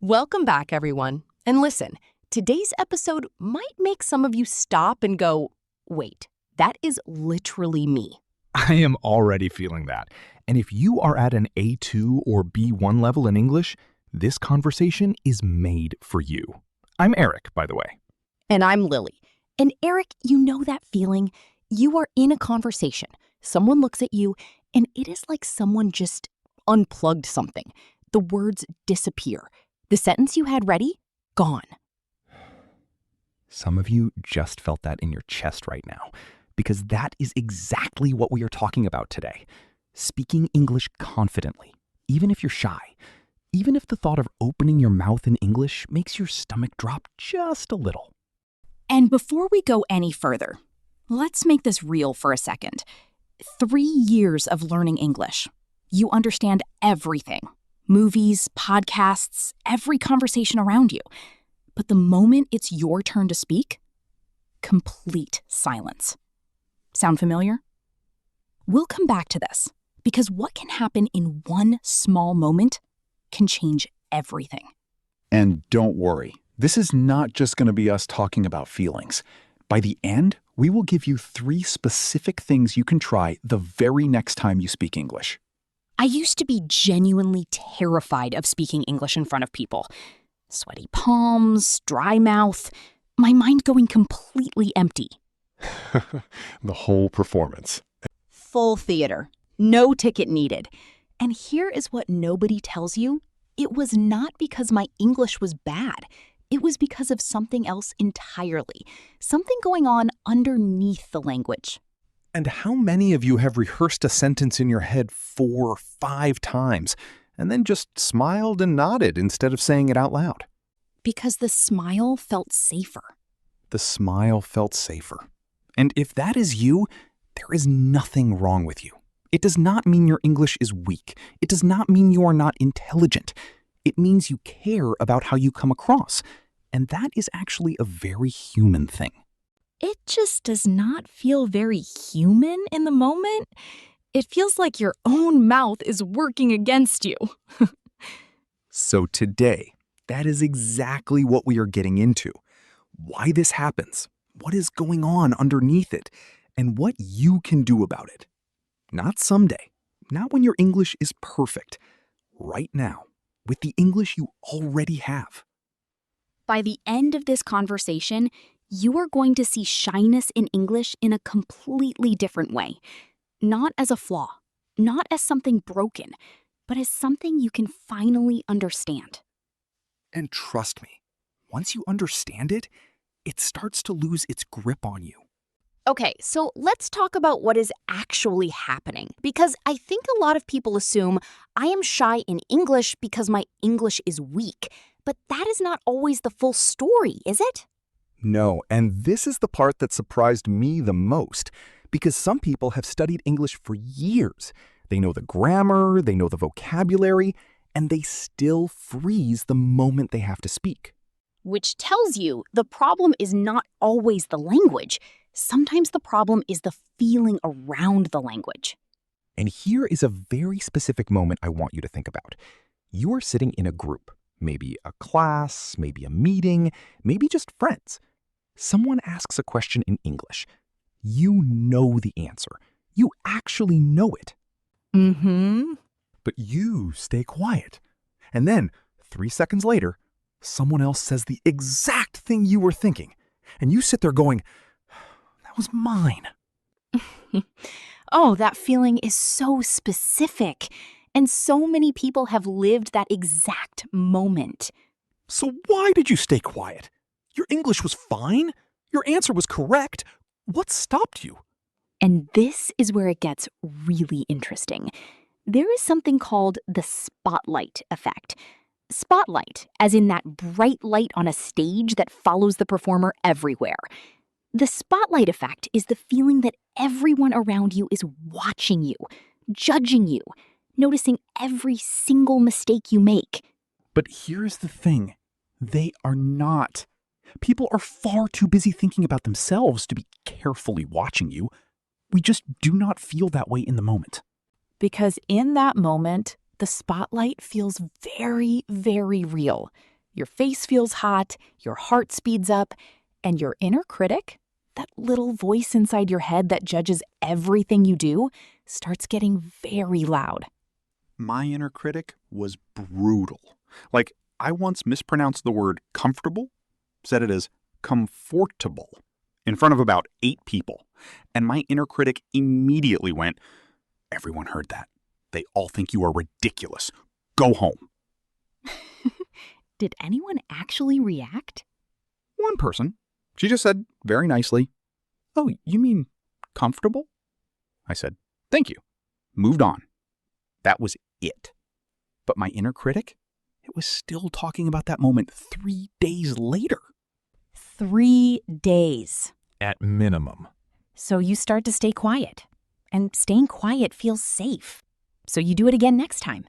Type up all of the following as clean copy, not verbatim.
Welcome back, everyone. And listen, today's episode might make some of you stop and go, wait, that is literally me. I am already feeling that. And if you are at an A2 or B1 level in English, this conversation is made for you. I'm Eric, by the way. And I'm Lily. And Eric, you know that feeling? You are in a conversation. Someone looks at you, and it is like someone just unplugged something. The words disappear. The sentence you had ready, gone. Some of you just felt that in your chest right now, because that is exactly what we are talking about today. Speaking English confidently, even if you're shy. Even if the thought of opening your mouth in English makes your stomach drop just a little. And before we go any further, let's make this real for a second. 3 years of learning English. You understand everything. Movies, podcasts, every conversation around you. But the moment it's your turn to speak, complete silence. Sound familiar? We'll come back to this, because what can happen in one small moment can change everything. And don't worry, this is not just going to be us talking about feelings. By the end, we will give you 3 specific things you can try the very next time you speak English. I used to be genuinely terrified of speaking English in front of people. Sweaty palms, dry mouth, my mind going completely empty. The whole performance. Full theater. No ticket needed. And here is what nobody tells you. It was not because my English was bad. It was because of something else entirely. Something going on underneath the language. And how many of you have rehearsed a sentence in your head 4 or 5 times and then just smiled and nodded instead of saying it out loud? Because the smile felt safer. The smile felt safer. And if that is you, there is nothing wrong with you. It does not mean your English is weak. It does not mean you are not intelligent. It means you care about how you come across. And that is actually a very human thing. It just does not feel very human in the moment. It feels like your own mouth is working against you. So today, that is exactly what we are getting into. Why this happens, what is going on underneath it, and what you can do about it. Not someday, not when your English is perfect. Right now, with the English you already have. By the end of this conversation, you are going to see shyness in English in a completely different way. Not as a flaw, not as something broken, but as something you can finally understand. And trust me, once you understand it, it starts to lose its grip on you. Okay, so let's talk about what is actually happening. Because I think a lot of people assume I am shy in English because my English is weak. But that is not always the full story, is it? No, and this is the part that surprised me the most, because some people have studied English for years. They know the grammar, they know the vocabulary, and they still freeze the moment they have to speak. Which tells you the problem is not always the language. Sometimes the problem is the feeling around the language. And here is a very specific moment I want you to think about. You are sitting in a group, maybe a class, maybe a meeting, maybe just friends. Someone asks a question in English. You know the answer. You actually know it. Mm-hmm. But you stay quiet. And then, 3 seconds later, someone else says the exact thing you were thinking. And you sit there going, that was mine. Oh, that feeling is so specific. And so many people have lived that exact moment. So why did you stay quiet? Your English was fine. Your answer was correct. What stopped you? And this is where it gets really interesting. There is something called the spotlight effect. Spotlight, as in that bright light on a stage that follows the performer everywhere. The spotlight effect is the feeling that everyone around you is watching you, judging you, noticing every single mistake you make. But here's the thing. They are not. People are far too busy thinking about themselves to be carefully watching you. We just do not feel that way in the moment. Because in that moment, The spotlight feels very, very real. Your face feels hot, your heart speeds up, and your inner critic, that little voice inside your head that judges everything you do, starts getting very loud. My inner critic was brutal. Like, I once mispronounced the word comfortable, said it as comfortable, in front of about 8 people. And my inner critic immediately went, "Everyone heard that. They all think you are ridiculous. Go home." Did anyone actually react? One person. She just said very nicely, "Oh, you mean comfortable?" I said, "Thank you." Moved on. That was it. But my inner critic, it was still talking about that moment 3 days later. 3 days. At minimum. So you start to stay quiet. And staying quiet feels safe. So you do it again next time.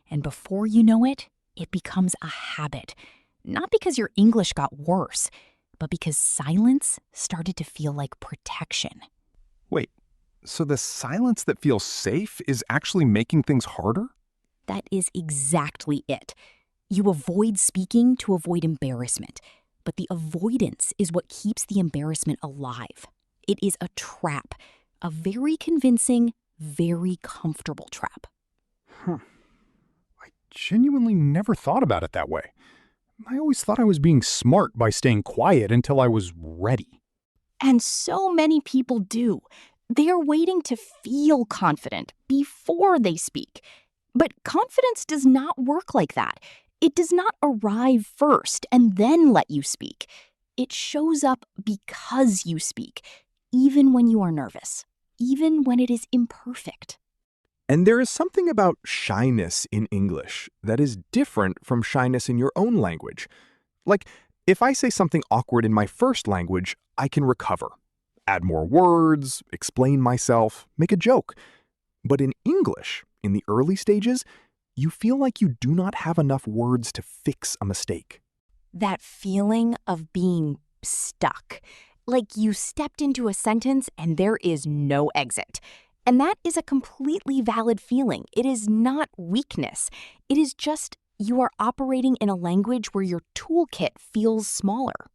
And before you know it, it becomes a habit. Not because your English got worse, but because silence started to feel like protection. Wait, so the silence that feels safe is actually making things harder? That is exactly it. You avoid speaking to avoid embarrassment, but the avoidance is what keeps the embarrassment alive. It is a trap, a very convincing, very comfortable trap. I genuinely never thought about it that way. I always thought I was being smart by staying quiet until I was ready. And so many people do. They are waiting to feel confident before they speak. But confidence does not work like that. It does not arrive first and then let you speak. It shows up because you speak, even when you are nervous, even when it is imperfect. And there is something about shyness in English that is different from shyness in your own language. Like, if I say something awkward in my first language, I can recover, add more words, explain myself, make a joke. But in English, in the early stages, you feel like you do not have enough words to fix a mistake. That feeling of being stuck, like you stepped into a sentence and there is no exit. And that is a completely valid feeling. It is not weakness. It is just you are operating in a language where your toolkit feels smaller.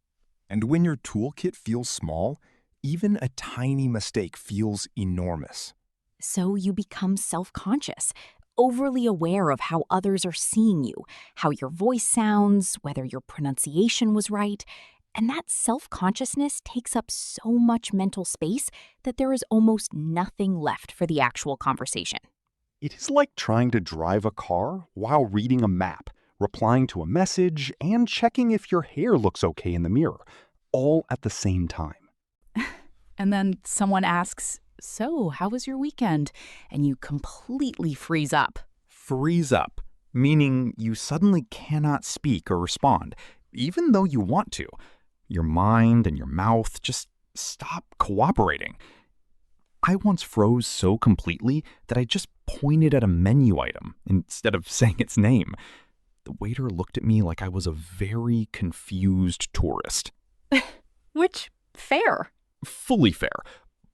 And when your toolkit feels small, even a tiny mistake feels enormous. So you become self-conscious, overly aware of how others are seeing you, how your voice sounds, whether your pronunciation was right. And that self-consciousness takes up so much mental space that there is almost nothing left for the actual conversation. It is like trying to drive a car while reading a map, replying to a message, and checking if your hair looks okay in the mirror, all at the same time. And then someone asks, "So, how was your weekend?" And you completely freeze up. Freeze up, meaning you suddenly cannot speak or respond, even though you want to. Your mind and your mouth just stop cooperating. I once froze so completely that I just pointed at a menu item instead of saying its name. The waiter looked at me like I was a very confused tourist. Which, fair. Fully fair.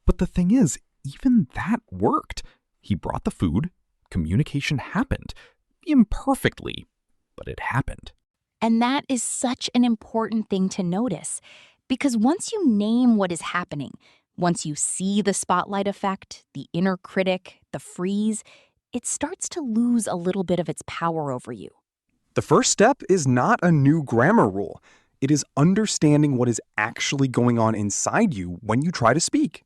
But the thing is, even that worked. He brought the food. Communication happened. Imperfectly, but it happened. And that is such an important thing to notice, because once you name what is happening, once you see the spotlight effect, the inner critic, the freeze, it starts to lose a little bit of its power over you. The first step is not a new grammar rule. It is understanding what is actually going on inside you when you try to speak.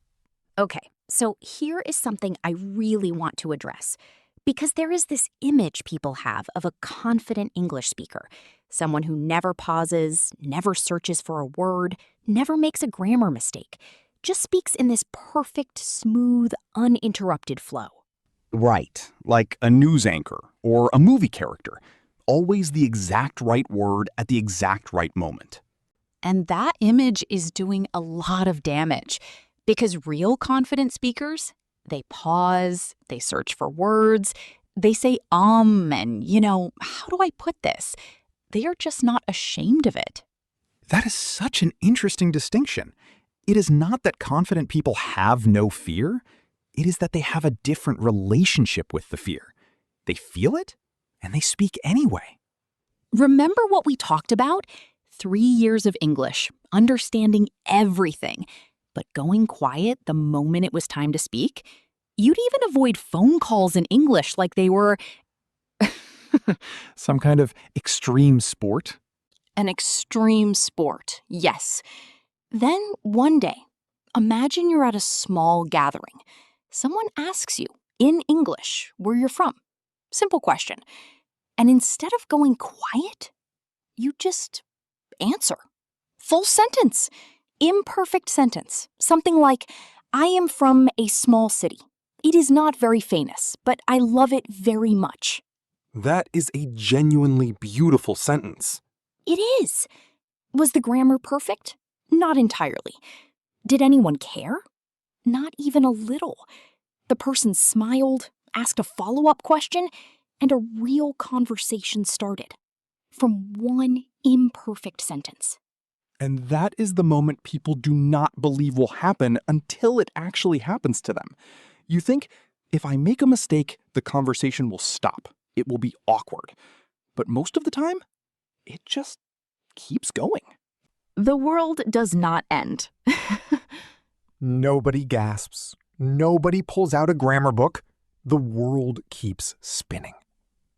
Okay, so here is something I really want to address, because there is this image people have of a confident English speaker, someone who never pauses, never searches for a word, never makes a grammar mistake, just speaks in this perfect, smooth, uninterrupted flow. Right, like a news anchor or a movie character. Always the exact right word at the exact right moment. And that image is doing a lot of damage, because real confident speakers, they pause, they search for words, they say and, how do I put this? They are just not ashamed of it. That is such an interesting distinction. It is not that confident people have no fear. It is that they have a different relationship with the fear. They feel it, and they speak anyway. Remember what we talked about? 3 years of English, understanding everything, but going quiet the moment it was time to speak? You'd even avoid phone calls in English like they were Some kind of extreme sport? an extreme sport, yes. Then one day, imagine you're at a small gathering. Someone asks you, in English, where you're from. Simple question. And instead of going quiet, you just answer. Full sentence. Imperfect sentence. Something like, I am from a small city. It is not very famous, but I love it very much. That is a genuinely beautiful sentence. It is. Was the grammar perfect? Not entirely. Did anyone care? Not even a little. The person smiled, asked a follow-up question, and a real conversation started. From one imperfect sentence. And that is the moment people do not believe will happen until it actually happens to them. You think, if I make a mistake, the conversation will stop. It will be awkward. But most of the time, it just keeps going. The world does not end. Nobody gasps. Nobody pulls out a grammar book. The world keeps spinning.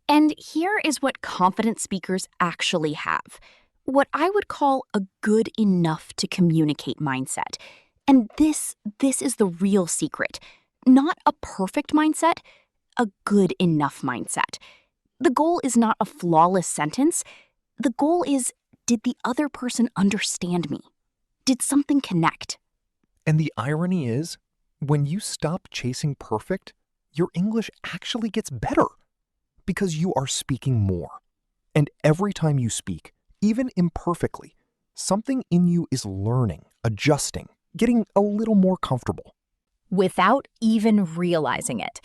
And here is what confident speakers actually have. What I would call a good enough to communicate mindset. And this is the real secret. Not a perfect mindset, a good enough mindset. The goal is not a flawless sentence. The goal is, did the other person understand me? Did something connect? And the irony is, when you stop chasing perfect, your English actually gets better because you are speaking more. And every time you speak, even imperfectly, something in you is learning, adjusting, getting a little more comfortable. Without even realizing it.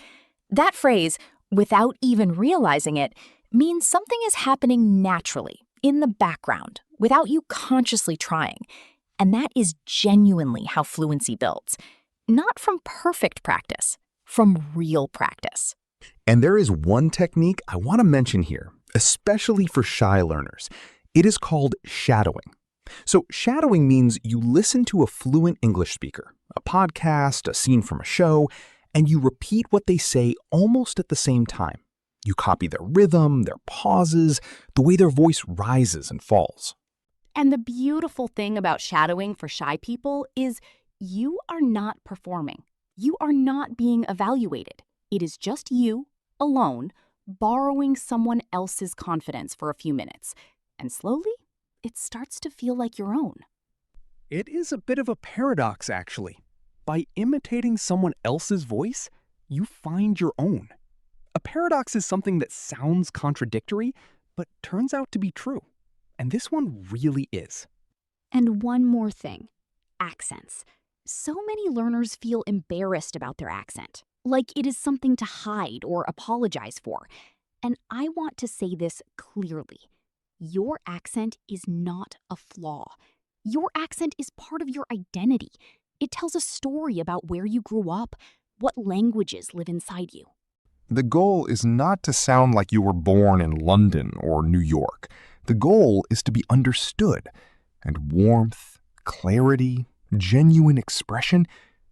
That phrase, without even realizing it, means something is happening naturally, in the background, without you consciously trying. And that is genuinely how fluency builds. Not from perfect practice, from real practice. And there is one technique I want to mention here, especially for shy learners. It is called shadowing. So shadowing means you listen to a fluent English speaker, a podcast, a scene from a show, and you repeat what they say almost at the same time. You copy their rhythm, their pauses, the way their voice rises and falls. And the beautiful thing about shadowing for shy people is you are not performing. You are not being evaluated. It is just you, alone, borrowing someone else's confidence for a few minutes. And slowly, it starts to feel like your own. It is a bit of a paradox, actually. By imitating someone else's voice, you find your own. A paradox is something that sounds contradictory, but turns out to be true. And this one really is. And one more thing, accents. So many learners feel embarrassed about their accent, like it is something to hide or apologize for. And I want to say this clearly. Your accent is not a flaw. Your accent is part of your identity. It tells a story about where you grew up, what languages live inside you. The goal is not to sound like you were born in London or New York. The goal is to be understood. And warmth, clarity, genuine expression,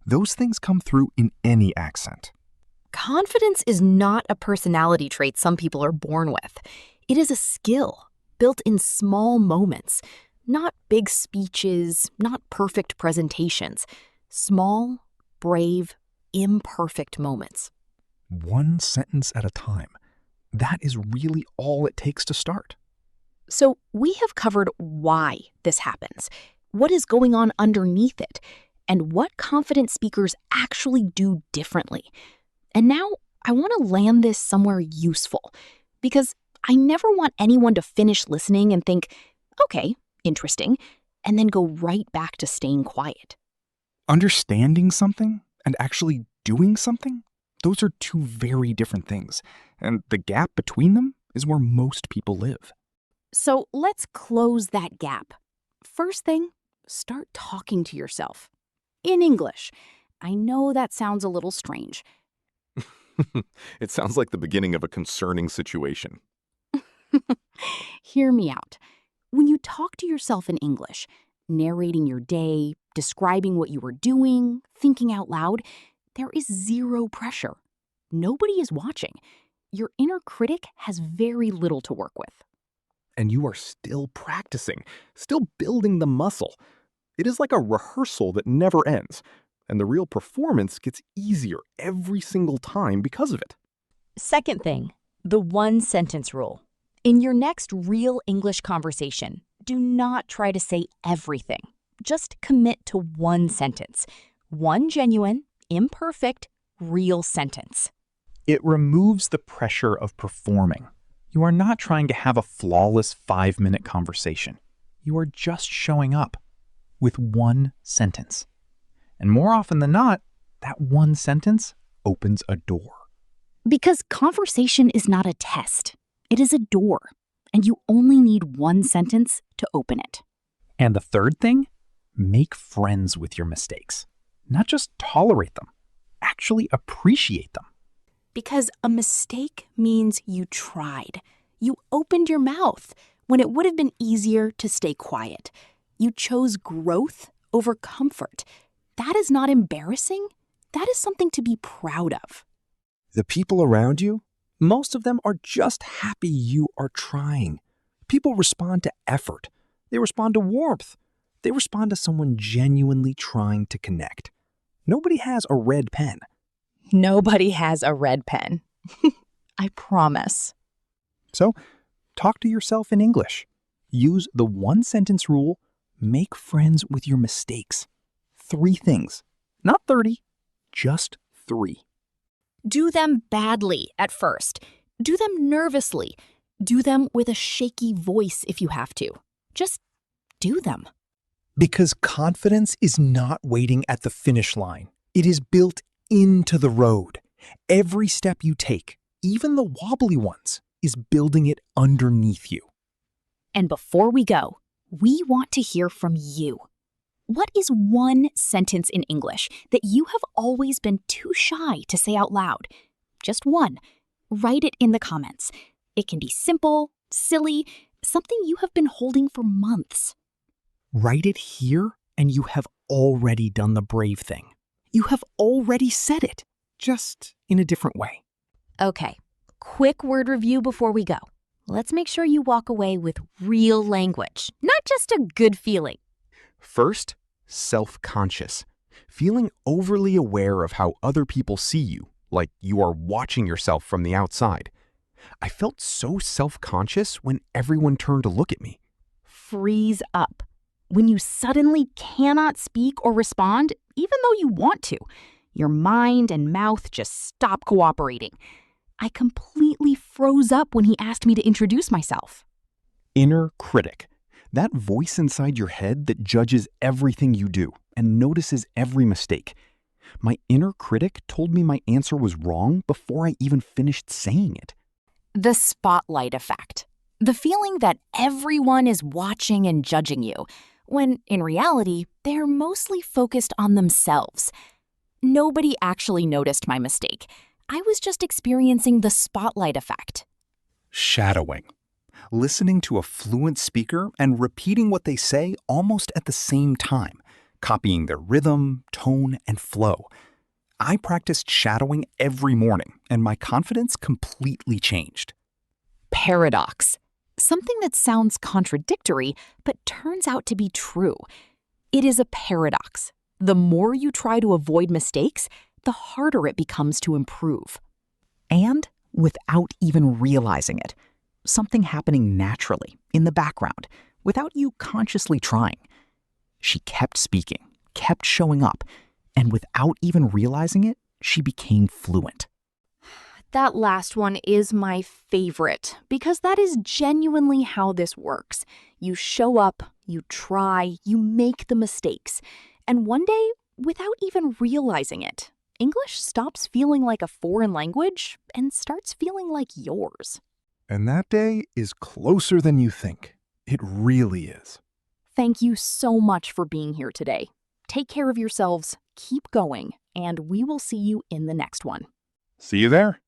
those things come through in any accent. Confidence is not a personality trait some people are born with. It is a skill built in small moments, not big speeches, not perfect presentations. Small, brave, imperfect moments. One sentence at a time. That is really all it takes to start. So we have covered why this happens, what is going on underneath it, and what confident speakers actually do differently. And now I want to land this somewhere useful, because I never want anyone to finish listening and think, okay, interesting, and then go right back to staying quiet. Understanding something and actually doing something, those are two very different things. And the gap between them is where most people live. So let's close that gap. First thing, start talking to yourself. In English. I know that sounds a little strange. It sounds like the beginning of a concerning situation. Hear me out. When you talk to yourself in English, narrating your day, describing what you were doing, thinking out loud, there is zero pressure. Nobody is watching. Your inner critic has very little to work with. And you are still practicing, still building the muscle. It is like a rehearsal that never ends, and the real performance gets easier every single time because of it. Second thing, the one-sentence rule. In your next real English conversation, do not try to say everything. Just commit to one sentence. One genuine, imperfect, real sentence. It removes the pressure of performing. You are not trying to have a flawless 5-minute conversation. You are just showing up with one sentence. And more often than not, that one sentence opens a door. Because conversation is not a test. It is a door, and you only need one sentence to open it. And the third thing, make friends with your mistakes. Not just tolerate them, actually appreciate them. Because a mistake means you tried. You opened your mouth when it would have been easier to stay quiet. You chose growth over comfort. That is not embarrassing. That is something to be proud of. The people around you, most of them are just happy you are trying. People respond to effort. They respond to warmth. They respond to someone genuinely trying to connect. Nobody has a red pen. Nobody has a red pen. I promise. So, talk to yourself in English. Use the one-sentence rule. Make friends with your mistakes. 3 things. Not 30, just 3. Do them badly at first. Do them nervously. Do them with a shaky voice if you have to. Just do them. Because confidence is not waiting at the finish line. It is built into the road. Every step you take, even the wobbly ones, is building it underneath you. And before we go, we want to hear from you. What is one sentence in English that you have always been too shy to say out loud? Just one. Write it in the comments. It can be simple, silly, something you have been holding for months. Write it here, and you have already done the brave thing. You have already said it, just in a different way. Okay, quick word review before we go. Let's make sure you walk away with real language, not just a good feeling. First, self-conscious. Feeling overly aware of how other people see you, like you are watching yourself from the outside. I felt so self-conscious when everyone turned to look at me. Freeze up. When you suddenly cannot speak or respond, even though you want to, your mind and mouth just stop cooperating. I completely froze up when he asked me to introduce myself. Inner critic. That voice inside your head that judges everything you do and notices every mistake. My inner critic told me my answer was wrong before I even finished saying it. The spotlight effect. The feeling that everyone is watching and judging you, when in reality, they're mostly focused on themselves. Nobody actually noticed my mistake. I was just experiencing the spotlight effect. Shadowing. Listening to a fluent speaker and repeating what they say almost at the same time, copying their rhythm, tone, and flow. I practiced shadowing every morning, and my confidence completely changed. Paradox. Something that sounds contradictory, but turns out to be true. It is a paradox. The more you try to avoid mistakes, the harder it becomes to improve. And without even realizing it. Something happening naturally, in the background, without you consciously trying. She kept speaking, kept showing up, and without even realizing it, she became fluent. That last one is my favorite because that is genuinely how this works. You show up, you try, you make the mistakes, and one day, without even realizing it, English stops feeling like a foreign language and starts feeling like yours. And that day is closer than you think. It really is. Thank you so much for being here today. Take care of yourselves, keep going, and we will see you in the next one. See you there.